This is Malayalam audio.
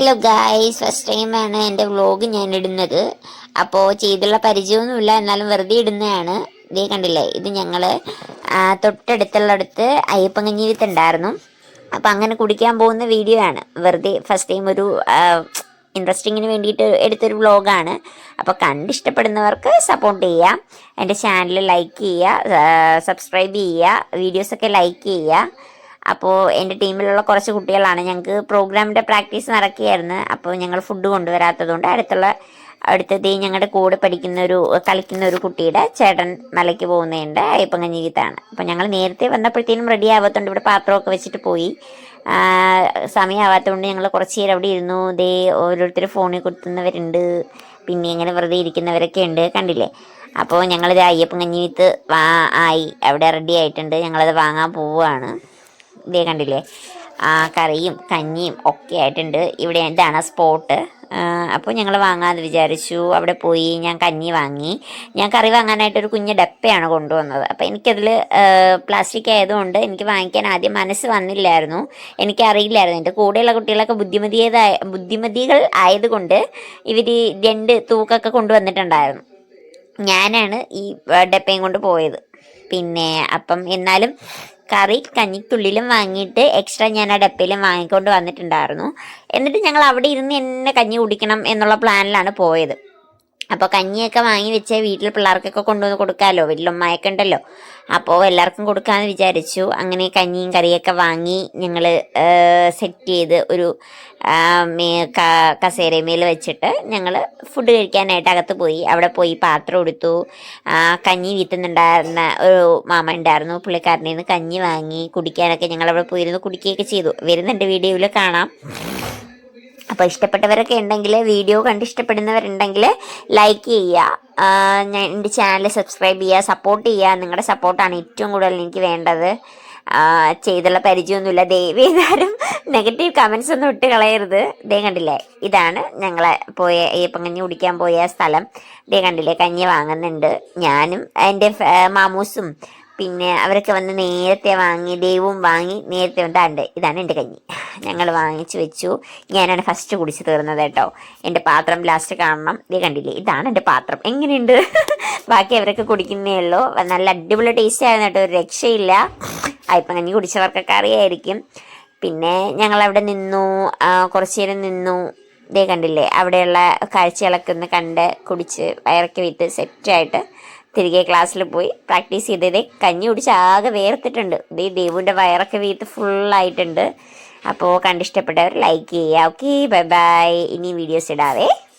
ഹലോ ഗായ്സ്, ഫസ്റ്റ് ടൈമാണ് എൻ്റെ വ്ലോഗ് ഞാൻ ഇടുന്നത്. അപ്പോൾ ചെയ്തുള്ള പരിചയമൊന്നുമില്ല, എന്നാലും വെറുതെ ഇടുന്നതാണ്. ഇതേ കണ്ടില്ലേ, ഇത് ഞങ്ങൾ തൊട്ടടുത്തുള്ളടത്ത് അയ്യപ്പങ്കഞ്ഞി വിത്തുണ്ടായിരുന്നു. അപ്പോൾ അങ്ങനെ കുടിക്കാൻ പോകുന്ന വീഡിയോ ആണ്. വെറുതെ ഫസ്റ്റ് ടൈം ഒരു ഇൻട്രസ്റ്റിങ്ങിന് വേണ്ടിയിട്ട് എടുത്തൊരു വ്ലോഗാണ്. അപ്പോൾ കണ്ടിഷ്ടപ്പെടുന്നവർക്ക് സപ്പോർട്ട് ചെയ്യുക, എൻ്റെ ചാനൽ ലൈക്ക് ചെയ്യുക, സബ്സ്ക്രൈബ് ചെയ്യുക, വീഡിയോസൊക്കെ ലൈക്ക് ചെയ്യുക. അപ്പോൾ എൻ്റെ ടീമിലുള്ള കുറച്ച് കുട്ടികളാണ്, ഞങ്ങൾക്ക് പ്രോഗ്രാമിൻ്റെ പ്രാക്ടീസ് നടക്കുകയായിരുന്നു. അപ്പോൾ ഞങ്ങൾ ഫുഡ് കൊണ്ടുവരാത്തതുകൊണ്ട് അടുത്തത് ഞങ്ങളുടെ കൂടെ കളിക്കുന്ന ഒരു കുട്ടിയുടെ ചേട്ടൻ മലയ്ക്ക് പോകുന്നതുണ്ട്, അയ്യപ്പങ്കഞ്ഞി വിത്താണ്. അപ്പോൾ ഞങ്ങൾ നേരത്തെ വന്നപ്പോഴത്തേനും റെഡി ആവാത്തതുകൊണ്ട് ഇവിടെ പാത്രമൊക്കെ വെച്ചിട്ട് പോയി. സമയമാവാത്തതുകൊണ്ട് ഞങ്ങൾ കുറച്ച് നേരം അവിടെ ഇരുന്നു. ഓരോരുത്തർ ഫോണിൽ കൊടുത്തുന്നവരുണ്ട്, പിന്നെ ഇങ്ങനെ വെറുതെ ഇരിക്കുന്നവരൊക്കെ ഉണ്ട്, കണ്ടില്ലേ. അപ്പോൾ ഞങ്ങളിത് അയ്യപ്പങ്കഞ്ഞി വിത്ത് ആയി അവിടെ റെഡി ആയിട്ടുണ്ട്. ഞങ്ങളത് വാങ്ങാൻ പോവുകയാണ്. ഇതേ കണ്ടില്ലേ, കറിയും കഞ്ഞിയും ഒക്കെ ആയിട്ടുണ്ട്. ഇവിടെ ഇതാണ് സ്പോട്ട്. അപ്പോൾ ഞങ്ങൾ വാങ്ങാമെന്ന് വിചാരിച്ചു. അവിടെ പോയി ഞാൻ കഞ്ഞി വാങ്ങി. ഞാൻ കറി വാങ്ങാനായിട്ടൊരു കുഞ്ഞ് ഡപ്പയാണ് കൊണ്ടുവന്നത്. അപ്പോൾ എനിക്കതിൽ പ്ലാസ്റ്റിക് ആയതുകൊണ്ട് എനിക്ക് വാങ്ങിക്കാൻ ആദ്യം മനസ്സ് വന്നില്ലായിരുന്നു, എനിക്കറിയില്ലായിരുന്നു. എൻ്റെ കൂടെയുള്ള കുട്ടികളൊക്കെ ബുദ്ധിമതികൾ ആയതുകൊണ്ട് ഇവർ 2 തൂക്കൊക്കെ കൊണ്ടുവന്നിട്ടുണ്ടായിരുന്നു. ഞാനാണ് ഈ ഡപ്പയും കൊണ്ട് പോയത്. പിന്നെ അപ്പം എന്നാലും കറി കഞ്ഞിക്കുള്ളിലും വാങ്ങിയിട്ട് എക്സ്ട്രാ ഞാൻ ആ ഡപ്പയിലും വാങ്ങിക്കൊണ്ട് വന്നിട്ടുണ്ടായിരുന്നു. എന്നിട്ട് ഞങ്ങൾ അവിടെ ഇരുന്ന് എന്നെ കഞ്ഞി കുടിക്കണം എന്നുള്ള പ്ലാനിലാണ് പോയത്. അപ്പോൾ കഞ്ഞിയൊക്കെ വാങ്ങി വെച്ച് വീട്ടിൽ പിള്ളേർക്കൊക്കെ കൊണ്ടുവന്ന് കൊടുക്കാമല്ലോ, വീട്ടിലുമ്മയൊക്കെ ഉണ്ടല്ലോ. അപ്പോൾ എല്ലാവർക്കും കൊടുക്കാമെന്ന് വിചാരിച്ചു. അങ്ങനെ കഞ്ഞിയും കറിയൊക്കെ വാങ്ങി ഞങ്ങൾ സെറ്റ് ചെയ്ത് ഒരു കസേരമേൽ വെച്ചിട്ട് ഞങ്ങൾ ഫുഡ് കഴിക്കാനായിട്ട് അകത്ത് പോയി. അവിടെ പോയി പാത്രം എടുത്തു. കഞ്ഞി വീത്തുന്നുണ്ടായിരുന്ന ഒരു മാമ ഉണ്ടായിരുന്നു, പുള്ളിക്കാരനിൽ നിന്ന് കഞ്ഞി വാങ്ങി കുടിക്കാനൊക്കെ ഞങ്ങൾ അവിടെ പോയിരുന്നു കുടിക്കുകയൊക്കെ ചെയ്തു. വരുന്നുണ്ട്, വീഡിയോയിൽ കാണാം. അപ്പോൾ ഇഷ്ടപ്പെട്ടവരൊക്കെ ഉണ്ടെങ്കിൽ, വീഡിയോ കണ്ടിഷ്ടപ്പെടുന്നവരുണ്ടെങ്കിൽ ലൈക്ക് ചെയ്യുക, എൻ്റെ ചാനൽ സബ്സ്ക്രൈബ് ചെയ്യുക, സപ്പോർട്ട് ചെയ്യുക. നിങ്ങളുടെ സപ്പോർട്ടാണ് ഏറ്റവും കൂടുതൽ എനിക്ക് വേണ്ടത്. ചെയ്തുള്ള പരിചയമൊന്നുമില്ല, ദയവേതാരും നെഗറ്റീവ് കമൻസ് ഒന്നും ഇട്ട് കളയരുത്. കണ്ടില്ലേ, ഇതാണ് ഞങ്ങളെ അയ്യപ്പങ്കഞ്ഞി കുടിക്കാൻ പോയ സ്ഥലം. കണ്ടില്ലേ, കഞ്ഞി വാങ്ങുന്നുണ്ട്. ഞാനും എൻ്റെ മാമൂസും പിന്നെ അവരൊക്കെ വന്ന് നേരത്തെ വാങ്ങി, ദൈവവും വാങ്ങി നേരത്തെ വന്നിട്ടുണ്ട്. ഇതാണ് എൻ്റെ കഞ്ഞി, ഞങ്ങൾ വാങ്ങിച്ച് വെച്ചു. ഞാനാണ് ഫസ്റ്റ് കുടിച്ച് തീർന്നത് കേട്ടോ. എൻ്റെ പാത്രം ലാസ്റ്റ് കാണണം. കണ്ടില്ലേ, ഇതാണ് എൻ്റെ പാത്രം. എങ്ങനെയുണ്ട്? ബാക്കി അവരൊക്കെ കുടിക്കുന്നേ ഉള്ളൂ. നല്ല അടിപൊളി ടേസ്റ്റ് ആയിരുന്നു കേട്ടോ, ഒരു രക്ഷയില്ല. അയ്യപ്പങ്കഞ്ഞി കുടിച്ചവർക്കൊക്കെ അറിയായിരിക്കും. പിന്നെ ഞങ്ങളവിടെ നിന്നു, കുറച്ച് നേരം നിന്നു. കണ്ടില്ലേ, അവിടെയുള്ള കാഴ്ചകളൊക്കെ ഒന്ന് കണ്ട് കുടിച്ച് വയറൊക്കെ വിട്ട് സെറ്റായിട്ട് തിരികെ ക്ലാസ്സിൽ പോയി പ്രാക്ടീസ് ചെയ്തത്. കഞ്ഞി കുടിച്ച് ആകെ വേർത്തിട്ടുണ്ട്. ദേവുവിൻ്റെ വയറൊക്കെ വീർത്ത് ഫുള്ളായിട്ടുണ്ട്. അപ്പോൾ കണ്ടിഷ്ടപ്പെട്ടവർ ലൈക്ക് ചെയ്യുക. Okay, bye bye. ഇനി വീഡിയോസ് ഇടാവേ.